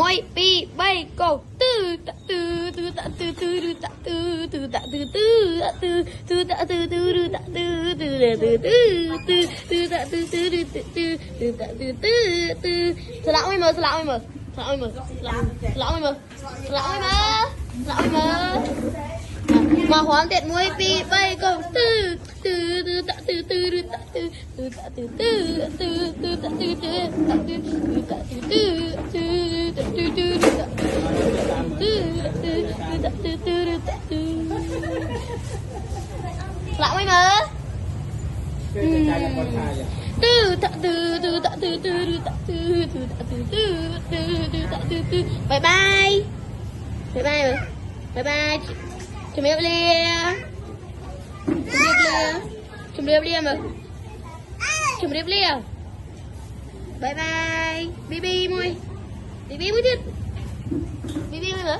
môi pi bay cổ tư tạ tư tư tạ tư tư tạ tư tư tạ tư tư tạ tư tư tạ tư tư tạ tư tư tư tư tư tạ tư tư tư tư tạ tư tư tư sờ lão mày mờ mà hoán tiện môi pi bay cổ tư tư tư tạ tư tư tạ tư tư tạ tư tư tư tư tạ tư tư tạ tư tư tạ tư tư tư tạ tư tư tạ tư tư tạ tư lão mày mờ tư tạ tư tư tạ tư tư tạ tư tư tạ tư tư tạ tư tư bye bye bye bye bye bye chụp em lia chụp em lia mà chụp em lia bye bye bb môi bb mới thích bb mới nữa